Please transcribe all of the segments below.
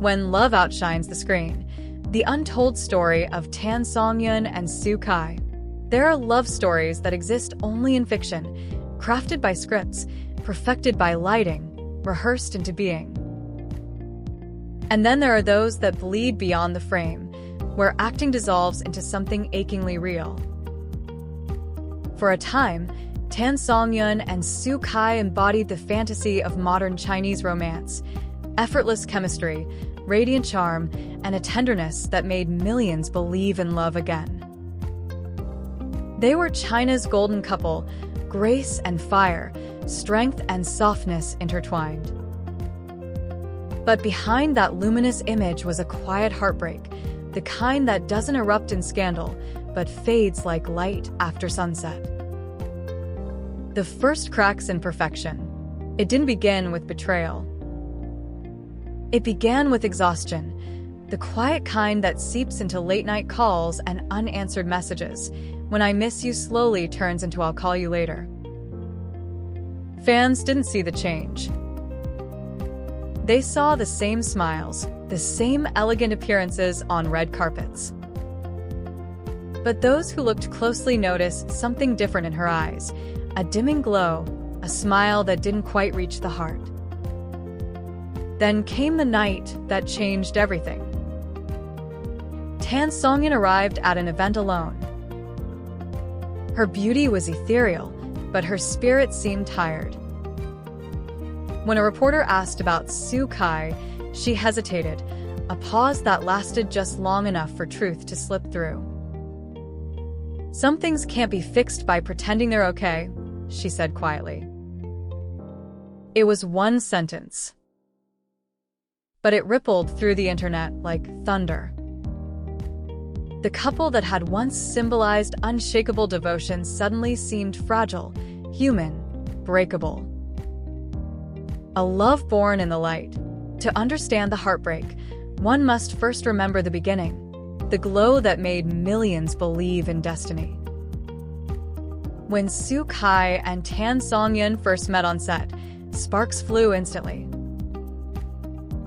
When love outshines the screen, the untold story of Tan Songyun and Soo Kai. There are love stories that exist only in fiction, crafted by scripts, perfected by lighting, rehearsed into being. And then there are those that bleed beyond the frame, where acting dissolves into something achingly real. For a time, Tan Songyun and Soo Kai embodied the fantasy of modern Chinese romance: effortless chemistry, radiant charm, and a tenderness that made millions believe in love again. They were China's golden couple, grace and fire, strength and softness intertwined. But behind that luminous image was a quiet heartbreak, the kind that doesn't erupt in scandal, but fades like light after sunset. The first cracks in perfection. It didn't begin with betrayal. It began with exhaustion, the quiet kind that seeps into late-night calls and unanswered messages, when I miss you slowly turns into I'll call you later. Fans didn't see the change. They saw the same smiles, the same elegant appearances on red carpets. But those who looked closely noticed something different in her eyes, a dimming glow, a smile that didn't quite reach the heart. Then came the night that changed everything. Tan Songyun arrived at an event alone. Her beauty was ethereal, but her spirit seemed tired. When a reporter asked about Soo Kai, she hesitated, a pause that lasted just long enough for truth to slip through. "Some things can't be fixed by pretending they're okay," she said quietly. It was one sentence, but it rippled through the internet like thunder. The couple that had once symbolized unshakable devotion suddenly seemed fragile, human, breakable. A love born in the light. To understand the heartbreak, one must first remember the beginning, the glow that made millions believe in destiny. When Soo Kai and Tan Songyun first met on set, sparks flew instantly.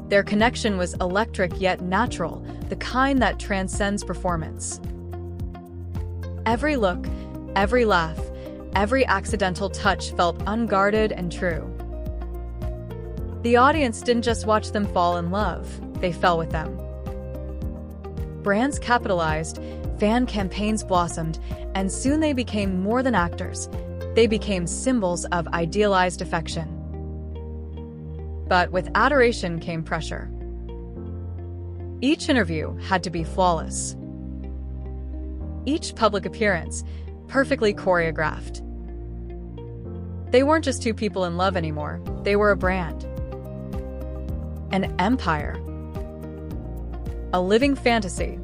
Their connection was electric yet natural, the kind that transcends performance. Every look, every laugh, every accidental touch felt unguarded and true. The audience didn't just watch them fall in love, they fell with them. Brands capitalized, fan campaigns blossomed, and soon they became more than actors. They became symbols of idealized affection. But with adoration came pressure. Each interview had to be flawless. Each public appearance, perfectly choreographed. They weren't just two people in love anymore, they were a brand. An empire. A living fantasy.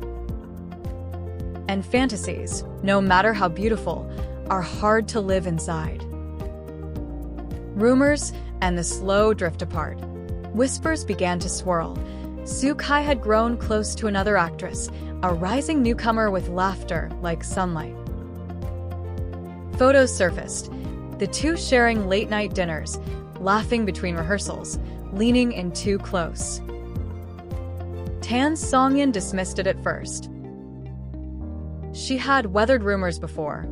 And fantasies, no matter how beautiful, are hard to live inside. Rumors and the slow drift apart. Whispers began to swirl. Soo Kai had grown close to another actress, a rising newcomer with laughter like sunlight. Photos surfaced, the two sharing late-night dinners, laughing between rehearsals, leaning in too close. Tan Songyun dismissed it at first. She had weathered rumors before.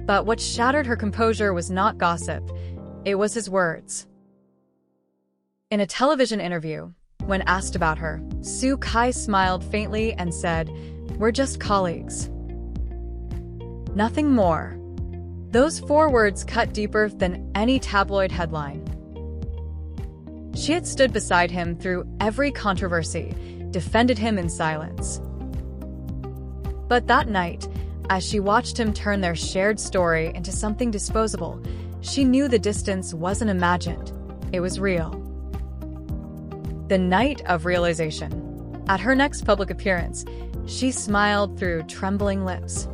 But what shattered her composure was not gossip, it was his words. In a television interview, when asked about her, Soo Kai smiled faintly and said, "We're just colleagues. Nothing more." Those 4 words cut deeper than any tabloid headline. She had stood beside him through every controversy, defended him in silence. But that night, as she watched him turn their shared story into something disposable, she knew the distance wasn't imagined, it was real. The night of realization. At her next public appearance, she smiled through trembling lips.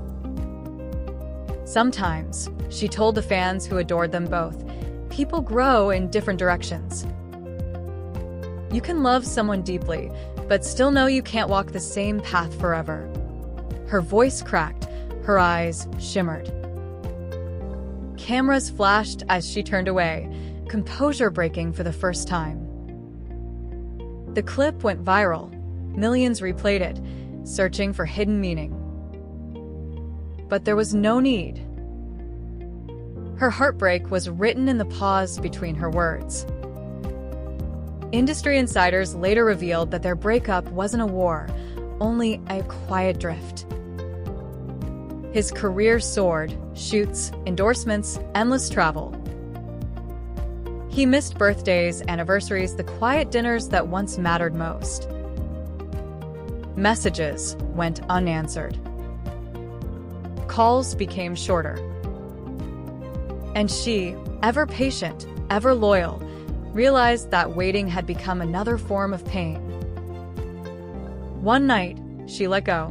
Sometimes, she told the fans who adored them both, people grow in different directions. You can love someone deeply, but still know you can't walk the same path forever. Her voice cracked, her eyes shimmered. Cameras flashed as she turned away, composure breaking for the first time. The clip went viral. Millions replayed it, searching for hidden meaning. But there was no need. Her heartbreak was written in the pause between her words. Industry insiders later revealed that their breakup wasn't a war, only a quiet drift. His career soared, shoots, endorsements, endless travel. He missed birthdays, anniversaries, the quiet dinners that once mattered most. Messages went unanswered. Calls became shorter. And she, ever patient, ever loyal, realized that waiting had become another form of pain. One night, she let go.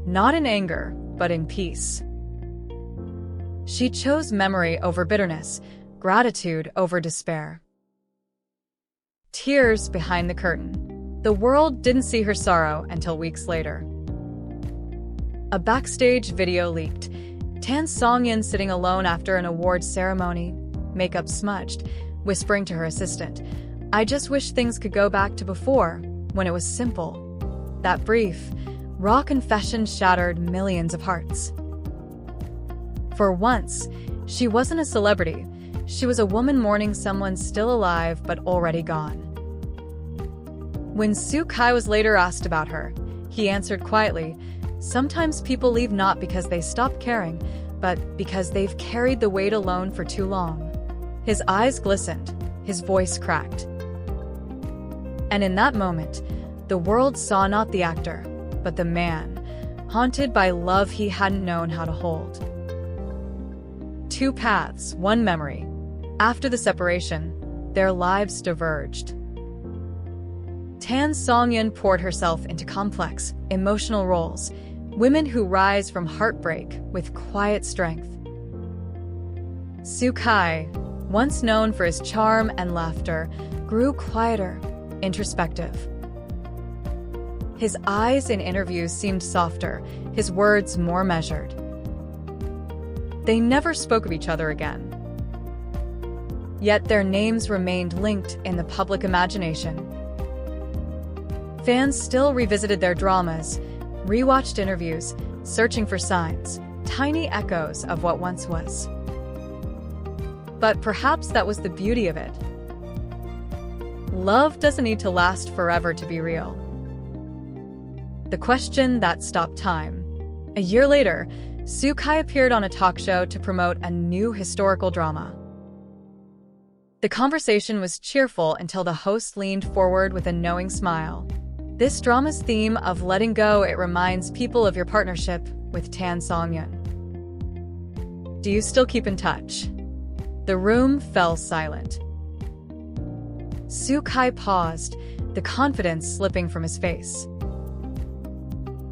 Not in anger, but in peace. She chose memory over bitterness, gratitude over despair. Tears behind the curtain. The world didn't see her sorrow until weeks later. A backstage video leaked. Songyun sitting alone after an awards ceremony, makeup smudged, whispering to her assistant, "I just wish things could go back to before, when it was simple." That brief, raw confession shattered millions of hearts. For once, she wasn't a celebrity. She was a woman mourning someone still alive but already gone. When Soo Kai was later asked about her, he answered quietly, "Sometimes people leave not because they stopped caring, but because they've carried the weight alone for too long." His eyes glistened, his voice cracked. And in that moment, the world saw not the actor, but the man, haunted by love he hadn't known how to hold. Two paths, one memory. After the separation, their lives diverged. Songyun poured herself into complex, emotional roles, women who rise from heartbreak with quiet strength. Soo Kai, once known for his charm and laughter, grew quieter, introspective. His eyes in interviews seemed softer, his words more measured. They never spoke of each other again. Yet their names remained linked in the public imagination. Fans still revisited their dramas, rewatched interviews, searching for signs, tiny echoes of what once was. But perhaps that was the beauty of it. Love doesn't need to last forever to be real. The question that stopped time. A year later, Soo Kai appeared on a talk show to promote a new historical drama. The conversation was cheerful until the host leaned forward with a knowing smile. This drama's theme of letting go, it reminds people of your partnership with Songyun. Do you still keep in touch? The room fell silent. Soo Kai paused, the confidence slipping from his face.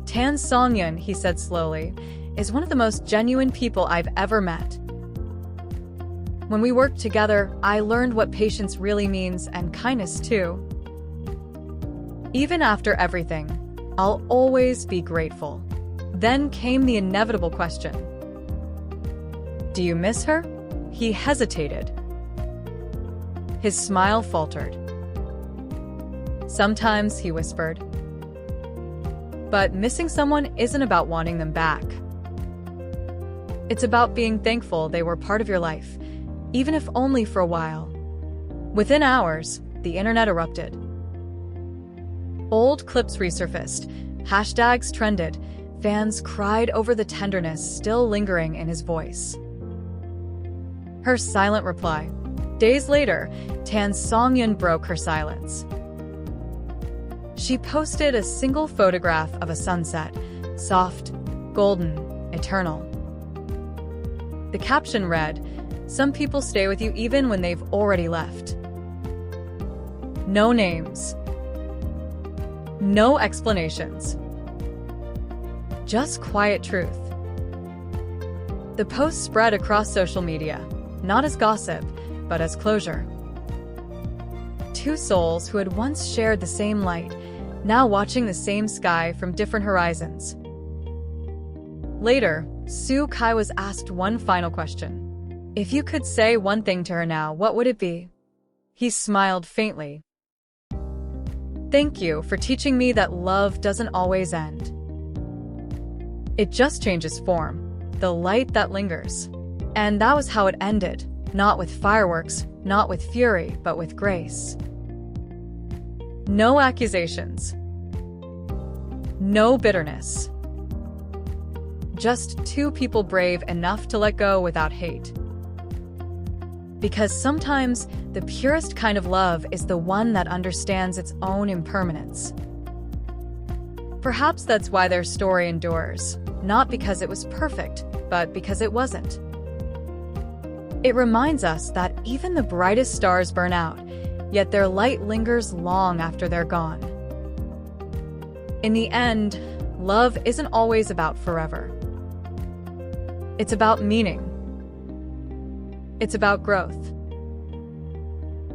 Songyun, he said slowly, is one of the most genuine people I've ever met. When we worked together, I learned what patience really means, and kindness too. Even after everything, I'll always be grateful. Then came the inevitable question. Do you miss her? He hesitated. His smile faltered. Sometimes, he whispered. But missing someone isn't about wanting them back. It's about being thankful they were part of your life, even if only for a while. Within hours, the internet erupted. Old clips resurfaced, hashtags trended, fans cried over the tenderness still lingering in his voice. Her silent reply. Days later, Songyun broke her silence. She posted a single photograph of a sunset, soft, golden, eternal. The caption read, "Some people stay with you even when they've already left." No names. No explanations. Just quiet truth. The post spread across social media, not as gossip, but as closure. Two souls who had once shared the same light, now watching the same sky from different horizons. Later, Soo Kai was asked one final question. If you could say one thing to her now, what would it be? He smiled faintly. Thank you for teaching me that love doesn't always end. It just changes form, the light that lingers. And that was how it ended, not with fireworks, not with fury, but with grace. No accusations. No bitterness. Just two people brave enough to let go without hate. Because sometimes the purest kind of love is the one that understands its own impermanence. Perhaps that's why their story endures, not because it was perfect, but because it wasn't. It reminds us that even the brightest stars burn out, yet their light lingers long after they're gone. In the end, love isn't always about forever. It's about meaning. It's about growth.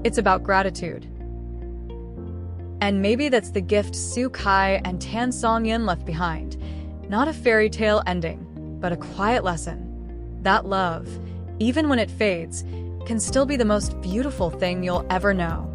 It's about gratitude. And maybe that's the gift Su Kai and Tan Songyun left behind. Not a fairy tale ending, but a quiet lesson. That love, even when it fades, can still be the most beautiful thing you'll ever know.